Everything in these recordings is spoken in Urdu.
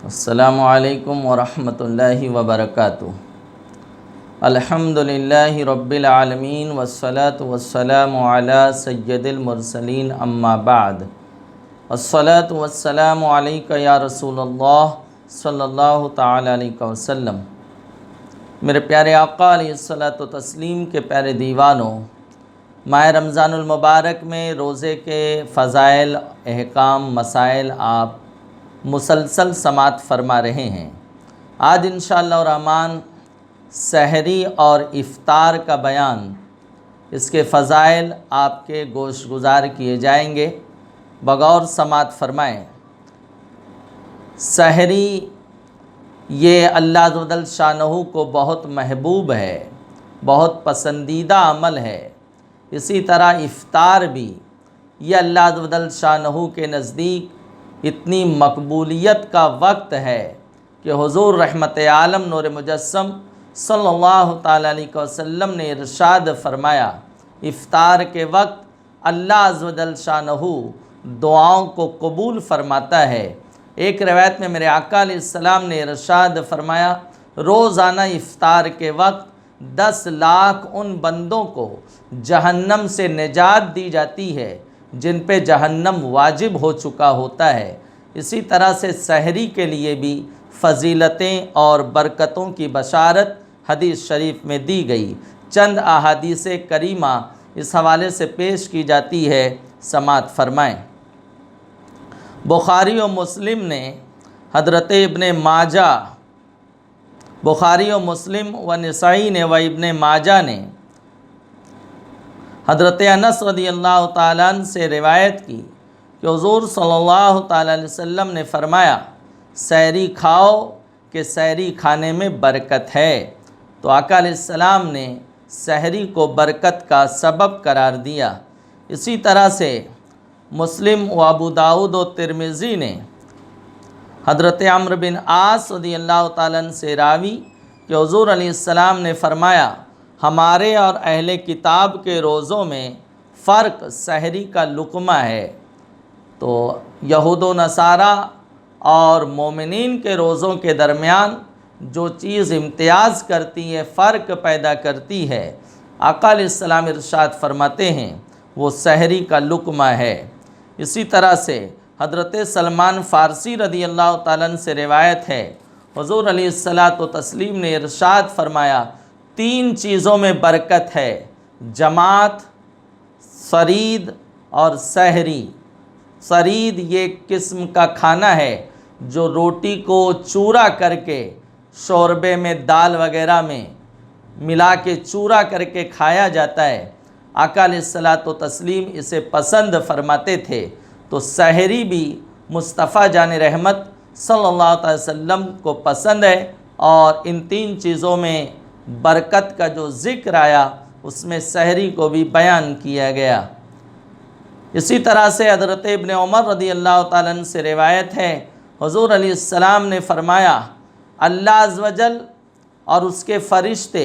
السلام علیکم ورحمۃ اللہ وبرکاتہ۔ الحمدللہ رب العالمین والصلاة والسلام علی سید المرسلین اما بعد۔ الصلاة والسلام علیک یا رسول اللہ صلی اللہ تعالی علیہ وسلم۔ میرے پیارے آقا علیہ الصلاۃ والتسلیم کے پیارے دیوانوں، ماہ رمضان المبارک میں روزے کے فضائل، احکام، مسائل آپ مسلسل سماعت فرما رہے ہیں۔ آج انشاءاللہ الرحمن سحری اور افطار کا بیان، اس کے فضائل آپ کے گوش گزار کیے جائیں گے، بغور سماعت فرمائیں۔ سحری یہ اللہ عز و جل شانہ کو بہت محبوب ہے، بہت پسندیدہ عمل ہے۔ اسی طرح افطار بھی یہ اللہ عز و جل شانہ کے نزدیک اتنی مقبولیت کا وقت ہے کہ حضور رحمت عالم نور مجسم صلی اللہ تعالی علیہ وسلم نے ارشاد فرمایا، افطار کے وقت اللہ عز و جل شانہ دعاؤں کو قبول فرماتا ہے۔ ایک روایت میں میرے آقا علیہ السلام نے ارشاد فرمایا، روزانہ افطار کے وقت 10 لاکھ ان بندوں کو جہنم سے نجات دی جاتی ہے جن پہ جہنم واجب ہو چکا ہوتا ہے۔ اسی طرح سے سحری کے لیے بھی فضیلتیں اور برکتوں کی بشارت حدیث شریف میں دی گئی۔ چند احادیث کریمہ اس حوالے سے پیش کی جاتی ہے، سماعت فرمائیں۔ بخاری و مسلم نے حضرت ابن ماجہ، بخاری و مسلم و نسائی نے و ابن ماجہ نے حضرت انس رضی اللہ تعالیٰ عنہ سے روایت کی کہ حضور صلی اللہ تعالیٰ علیہ وسلم نے فرمایا، سحری کھاؤ کہ سحری کھانے میں برکت ہے۔ تو آقا علیہ السلام نے سحری کو برکت کا سبب قرار دیا۔ اسی طرح سے مسلم و ابو داؤد و ترمذی نے حضرت عمرو بن عاص رضی اللہ تعالیٰ عنہ سے راوی کہ حضور علیہ السلام نے فرمایا، ہمارے اور اہل کتاب کے روزوں میں فرق سحری کا لقمہ ہے۔ تو یہود و نصارہ اور مومنین کے روزوں کے درمیان جو چیز امتیاز کرتی ہے، فرق پیدا کرتی ہے، آقا علیہ السلام ارشاد فرماتے ہیں وہ سحری کا لقمہ ہے۔ اسی طرح سے حضرت سلمان فارسی رضی اللہ تعالیٰ عنہ سے روایت ہے، حضور علیہ الصلاۃ والتسلیم نے ارشاد فرمایا، 3 چیزوں میں برکت ہے، جماعت، ثرید اور سحری۔ ثرید یہ قسم کا کھانا ہے جو روٹی کو چورا کر کے شوربے میں، دال وغیرہ میں ملا کے چورا کر کے کھایا جاتا ہے۔ آقا علیہ الصلاۃ والتسلیم اسے پسند فرماتے تھے۔ تو سحری بھی مصطفیٰ جان رحمت صلی اللہ علیہ وسلم کو پسند ہے، اور ان 3 چیزوں میں برکت کا جو ذکر آیا اس میں سحری کو بھی بیان کیا گیا۔ اسی طرح سے حضرت ابن عمر رضی اللہ تعالیٰ عنہ سے روایت ہے، حضور علیہ السلام نے فرمایا، اللہ عز و جل اور اس کے فرشتے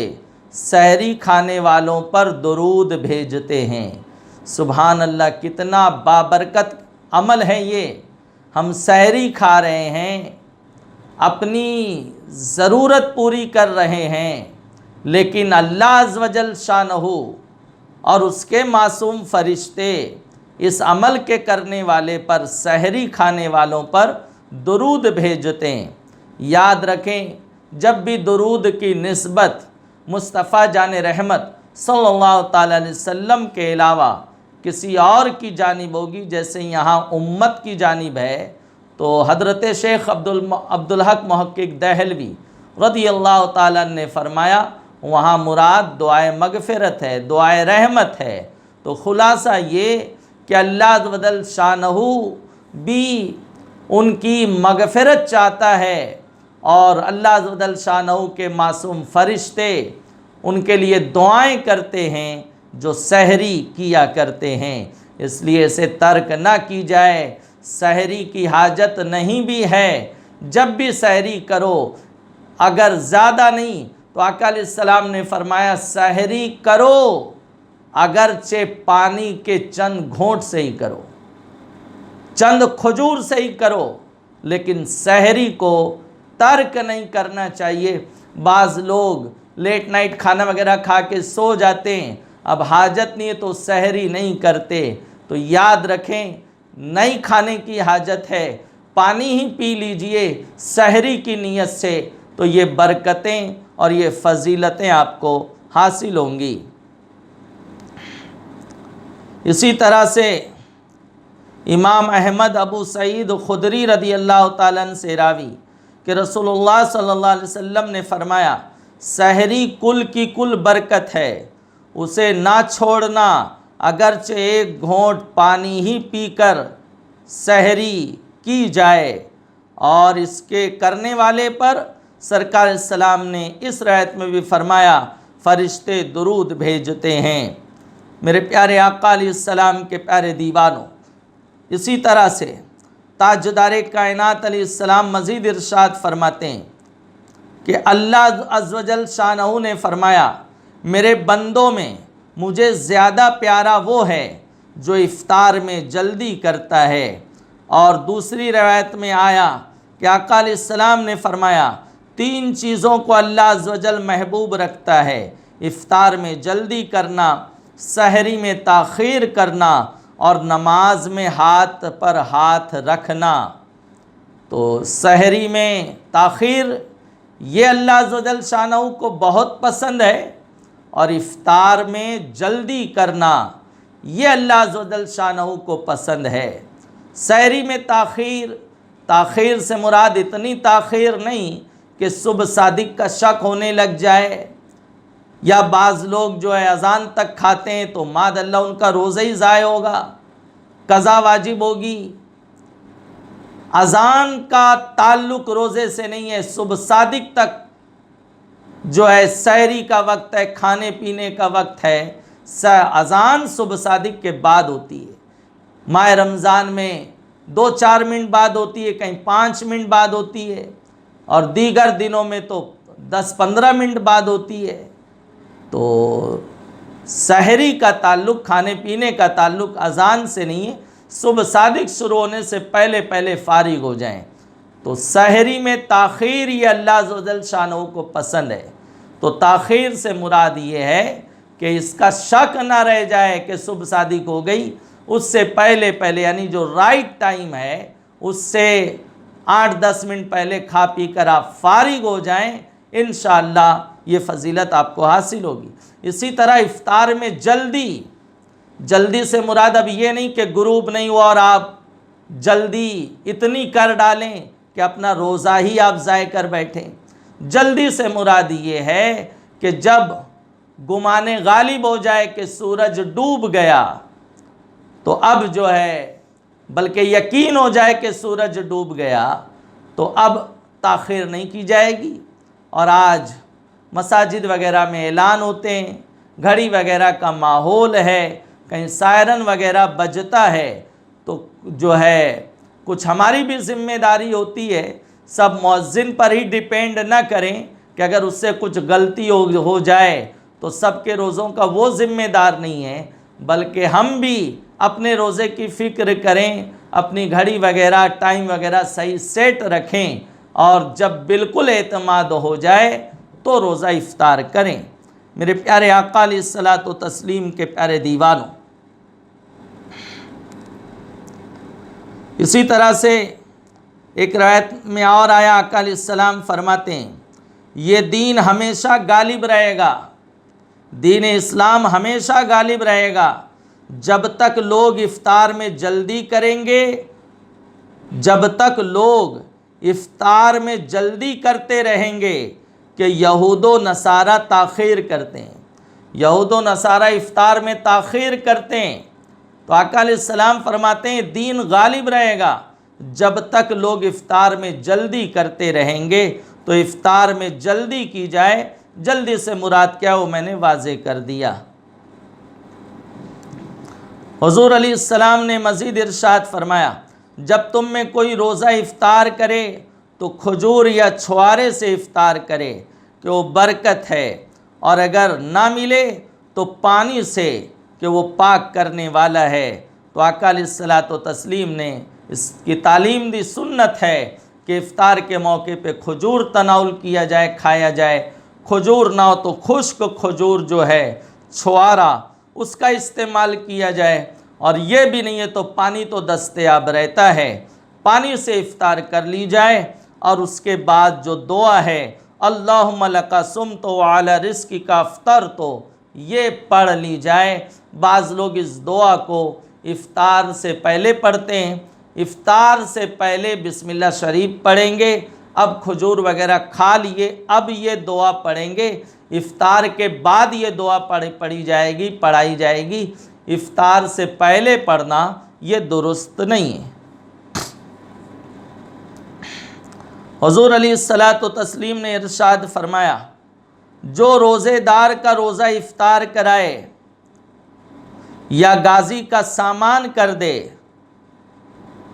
سحری کھانے والوں پر درود بھیجتے ہیں۔ سبحان اللہ، کتنا بابرکت عمل ہے یہ۔ ہم سحری کھا رہے ہیں، اپنی ضرورت پوری کر رہے ہیں، لیکن اللہ عز و جل شانہ اور اس کے معصوم فرشتے اس عمل کے کرنے والے پر، سحری کھانے والوں پر درود بھیجتے ہیں۔ یاد رکھیں، جب بھی درود کی نسبت مصطفیٰ جان رحمت صلی اللہ تعالیٰ علیہ وسلم کے علاوہ کسی اور کی جانب ہوگی، جیسے یہاں امت کی جانب ہے، تو حضرت شیخ عبدالحق محقق دہلوی رضی اللہ تعالیٰ نے فرمایا وہاں مراد دعائے مغفرت ہے، دعائے رحمت ہے۔ تو خلاصہ یہ کہ اللہ عز و جل شانہ بھی ان کی مغفرت چاہتا ہے، اور اللہ عز و جل شانہ کے معصوم فرشتے ان کے لیے دعائیں کرتے ہیں جو سحری کیا کرتے ہیں۔ اس لیے اسے ترک نہ کی جائے۔ سحری کی حاجت نہیں بھی ہے، جب بھی سحری کرو، اگر زیادہ نہیں تو آقا علیہ السلام نے فرمایا سحری کرو، اگرچہ پانی کے چند گھونٹ سے ہی کرو، چند کھجور سے ہی کرو، لیکن سحری کو ترک نہیں کرنا چاہیے۔ بعض لوگ لیٹ نائٹ کھانا وغیرہ کھا کے سو جاتے ہیں، اب حاجت نہیں ہے تو سحری نہیں کرتے، تو یاد رکھیں نہیں کھانے کی حاجت ہے، پانی ہی پی لیجئے سحری کی نیت سے، تو یہ برکتیں اور یہ فضیلتیں آپ کو حاصل ہوں گی۔ اسی طرح سے امام احمد ابو سعید خدری رضی اللہ تعالیٰ عنہ سے راوی کہ رسول اللہ صلی اللہ علیہ وسلم نے فرمایا سحری کل کی کل برکت ہے، اسے نہ چھوڑنا، اگرچہ ایک گھونٹ پانی ہی پی کر سحری کی جائے۔ اور اس کے کرنے والے پر سرکار السلام نے اس روایت میں بھی فرمایا فرشتے درود بھیجتے ہیں۔ میرے پیارے آقا علیہ السلام کے پیارے دیوانوں، اسی طرح سے تاجدار کائنات علیہ السلام مزید ارشاد فرماتے ہیں کہ اللہ عز و جل شانہ نے فرمایا میرے بندوں میں مجھے زیادہ پیارا وہ ہے جو افطار میں جلدی کرتا ہے۔ اور دوسری روایت میں آیا کہ آقا علیہ السلام نے فرمایا 3 چیزوں کو اللہ عز و جل محبوب رکھتا ہے، افطار میں جلدی کرنا، سحری میں تاخیر کرنا اور نماز میں ہاتھ پر ہاتھ رکھنا۔ تو سحری میں تاخیر یہ اللہ عز و جل شانہ کو بہت پسند ہے، اور افطار میں جلدی کرنا یہ اللہ عز و جل شانہ کو پسند ہے۔ سحری میں تاخیر سے مراد اتنی تاخیر نہیں کہ صبح صادق کا شک ہونے لگ جائے، یا بعض لوگ جو ہے اذان تک کھاتے ہیں تو معاذ اللہ ان کا روزہ ہی ضائع ہوگا، قضا واجب ہوگی۔ اذان کا تعلق روزے سے نہیں ہے، صبح صادق تک جو ہے سحری کا وقت ہے، کھانے پینے کا وقت ہے۔ اذان صبح صادق کے بعد ہوتی ہے، ماہ رمضان میں 2-4 منٹ بعد ہوتی ہے، کہیں 5 منٹ بعد ہوتی ہے، اور دیگر دنوں میں تو 10-15 منٹ بعد ہوتی ہے۔ تو سحری کا تعلق، کھانے پینے کا تعلق اذان سے نہیں ہے، صبح صادق شروع ہونے سے پہلے فارغ ہو جائیں۔ تو سحری میں تاخیر یہ اللہ عز و جل شانہ کو پسند ہے۔ تو تاخیر سے مراد یہ ہے کہ اس کا شک نہ رہ جائے کہ صبح صادق ہو گئی، اس سے پہلے یعنی جو رائٹ ٹائم ہے اس سے 8-10 منٹ پہلے کھا پی کر آپ فارغ ہو جائیں، انشاءاللہ یہ فضیلت آپ کو حاصل ہوگی۔ اسی طرح افطار میں جلدی سے مراد اب یہ نہیں کہ غروب نہیں ہوا اور آپ جلدی اتنی کر ڈالیں کہ اپنا روزہ ہی آپ ضائع کر بیٹھیں۔ جلدی سے مراد یہ ہے کہ جب گمان غالب ہو جائے کہ سورج ڈوب گیا، تو اب جو ہے بلکہ یقین ہو جائے کہ سورج ڈوب گیا تو اب تاخیر نہیں کی جائے گی۔ اور آج مساجد وغیرہ میں اعلان ہوتے ہیں، گھڑی وغیرہ کا ماحول ہے، کہیں سائرن وغیرہ بجتا ہے، تو جو ہے کچھ ہماری بھی ذمہ داری ہوتی ہے، سب مؤذن پر ہی ڈیپینڈ نہ کریں کہ اگر اس سے کچھ غلطی ہو جائے تو سب کے روزوں کا وہ ذمہ دار نہیں ہے، بلکہ ہم بھی اپنے روزے کی فکر کریں، اپنی گھڑی وغیرہ ٹائم وغیرہ صحیح سیٹ رکھیں، اور جب بالکل اعتماد ہو جائے تو روزہ افطار کریں۔ میرے پیارے آقا علیہ الصلاۃ والتسلیم کے پیارے دیوانوں، اسی طرح سے ایک روایت میں اور آیا، آقا علیہ السلام فرماتے ہیں یہ دین ہمیشہ غالب رہے گا، دین اسلام ہمیشہ غالب رہے گا جب تک لوگ افطار میں جلدی کریں گے، جب تک لوگ افطار میں جلدی کرتے رہیں گے کہ یہود و نصارہ تاخیر کرتے ہیں، یہود و نصارہ افطار میں تاخیر کرتے ہیں، تو آقا علیہ السلام فرماتے ہیں دین غالب رہے گا جب تک لوگ افطار میں جلدی کرتے رہیں گے۔ تو افطار میں جلدی کی جائے، جلدی سے مراد کیا وہ میں نے واضح کر دیا۔ حضور علیہ السلام نے مزید ارشاد فرمایا جب تم میں کوئی روزہ افطار کرے تو کھجور یا چھوارے سے افطار کرے کہ وہ برکت ہے، اور اگر نہ ملے تو پانی سے کہ وہ پاک کرنے والا ہے۔ تو آقا علیہ الصلاۃ والتسلیم نے اس کی تعلیم دی، سنت ہے کہ افطار کے موقع پہ کھجور تناول کیا جائے، کھایا جائے۔ کھجور نہ ہو تو خشک کھجور جو ہے چھوارا، اس کا استعمال کیا جائے، اور یہ بھی نہیں ہے تو پانی تو دستیاب رہتا ہے، پانی سے افطار کر لی جائے، اور اس کے بعد جو دعا ہے اللہم لک صمت وعلی رزقک افطرت، یہ پڑھ لی جائے۔ بعض لوگ اس دعا کو افطار سے پہلے پڑھتے ہیں، افطار سے پہلے بسم اللہ شریف پڑھیں گے، اب کھجور وغیرہ کھا لیے، اب یہ دعا پڑھیں گے، افطار کے بعد یہ دعا پڑھائی جائے گی۔ افطار سے پہلے پڑھنا یہ درست نہیں ہے۔ حضور علیہ الصلاۃ والتسلیم نے ارشاد فرمایا، جو روزے دار کا روزہ افطار کرائے یا غازی کا سامان کر دے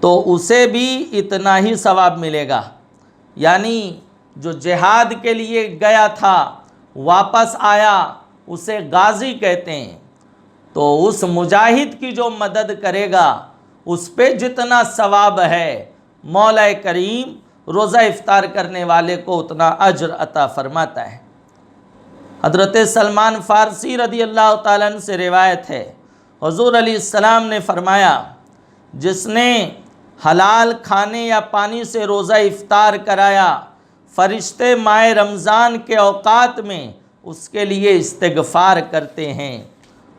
تو اسے بھی اتنا ہی ثواب ملے گا۔ یعنی جو جہاد کے لیے گیا تھا واپس آیا، اسے غازی کہتے ہیں، تو اس مجاہد کی جو مدد کرے گا اس پہ جتنا ثواب ہے مولا کریم روزہ افطار کرنے والے کو اتنا اجر عطا فرماتا ہے۔ حضرت سلمان فارسی رضی اللہ تعالیٰ عنہ سے روایت ہے، حضور علیہ السلام نے فرمایا، جس نے حلال کھانے یا پانی سے روزہ افطار کرایا، فرشتے ماہ رمضان کے اوقات میں اس کے لیے استغفار کرتے ہیں،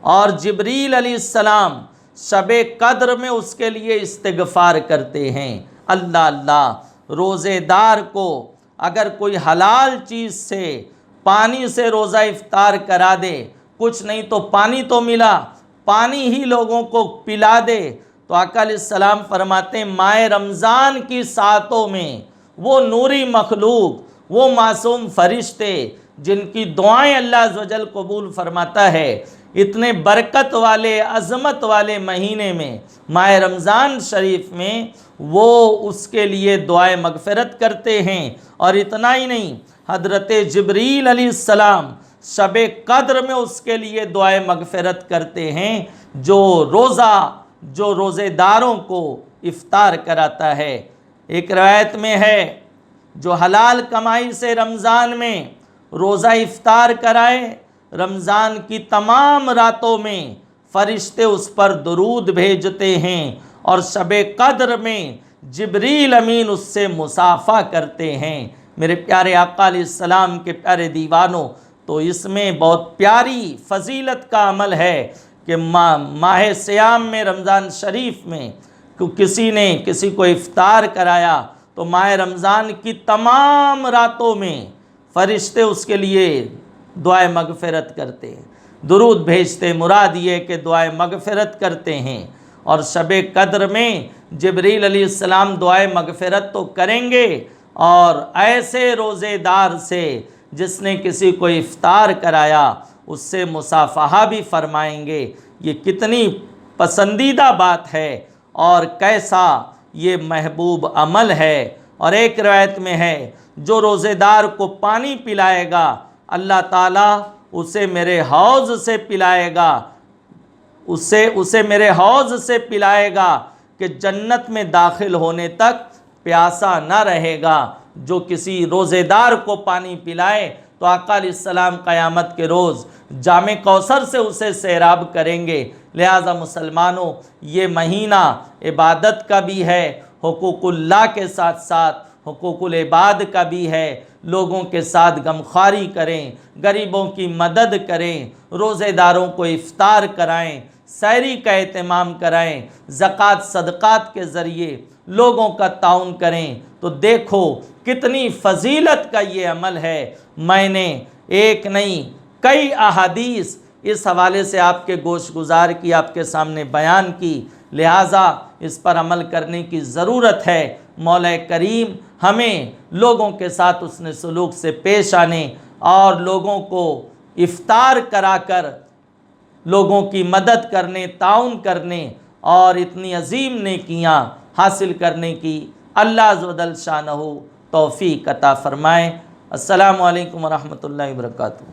اور جبریل علیہ السلام شب قدر میں اس کے لیے استغفار کرتے ہیں۔ اللہ اللہ، روزے دار کو اگر کوئی حلال چیز سے پانی سے روزہ افطار کرا دے، کچھ نہیں تو پانی تو ملا، پانی ہی لوگوں کو پلا دے، تو آقا علیہ السلام فرماتے ہیں ماہ رمضان کی ساعتوں میں وہ نوری مخلوق، وہ معصوم فرشتے جن کی دعائیں اللہ عز و جل قبول فرماتا ہے، اتنے برکت والے عظمت والے مہینے میں ماہ رمضان شریف میں وہ اس کے لیے دعائیں مغفرت کرتے ہیں۔ اور اتنا ہی نہیں، حضرت جبریل علیہ السلام شب قدر میں اس کے لیے دعائیں مغفرت کرتے ہیں، جو روزے داروں کو افطار کراتا ہے۔ ایک روایت میں ہے، جو حلال کمائی سے رمضان میں روزہ افطار کرائے، رمضان کی تمام راتوں میں فرشتے اس پر درود بھیجتے ہیں، اور شب قدر میں جبریل امین اس سے مصافحہ کرتے ہیں۔ میرے پیارے آقا علیہ السلام کے پیارے دیوانوں، تو اس میں بہت پیاری فضیلت کا عمل ہے کہ ماہ سیام میں رمضان شریف میں کسی نے کسی کو افطار کرایا تو ماہ رمضان کی تمام راتوں میں فرشتے اس کے لیے دعائیں مغفرت کرتے ہیں، درود بھیجتے، مراد یہ کہ دعائیں مغفرت کرتے ہیں۔ اور شب قدر میں جبریل علیہ السلام دعائیں مغفرت تو کریں گے، اور ایسے روزے دار سے جس نے کسی کو افطار کرایا اس سے مصافحہ بھی فرمائیں گے۔ یہ کتنی پسندیدہ بات ہے اور کیسا یہ محبوب عمل ہے۔ اور ایک روایت میں ہے، جو روزے دار کو پانی پلائے گا اللہ تعالیٰ اسے میرے حوض سے پلائے گا، اسے میرے حوض سے پلائے گا کہ جنت میں داخل ہونے تک پیاسا نہ رہے گا۔ جو کسی روزے دار کو پانی پلائے تو آقا علیہ السلام قیامت کے روز جام کوثر سے اسے سیراب کریں گے۔ لہٰذا مسلمانوں، یہ مہینہ عبادت کا بھی ہے، حقوق اللہ کے ساتھ ساتھ حقوق العباد کا بھی ہے۔ لوگوں کے ساتھ غمخواری کریں، غریبوں کی مدد کریں، روزے داروں کو افطار کرائیں، سحری کا اہتمام کرائیں، زکوٰۃ صدقات کے ذریعے لوگوں کا تعاون کریں، تو دیکھو کتنی فضیلت کا یہ عمل ہے۔ میں نے ایک نہیں کئی احادیث اس حوالے سے آپ کے گوش گزار کی، آپ کے سامنے بیان کی، لہٰذا اس پر عمل کرنے کی ضرورت ہے۔ مولا کریم ہمیں لوگوں کے ساتھ حسن سلوک سے پیش آنے اور لوگوں کو افطار کرا کر لوگوں کی مدد کرنے، تعاون کرنے اور اتنی عظیم نیکیاں حاصل کرنے کی اللہ عز و جل شانہ توفیق عطا فرمائے۔ السلام علیکم ورحمۃ اللہ وبرکاتہ۔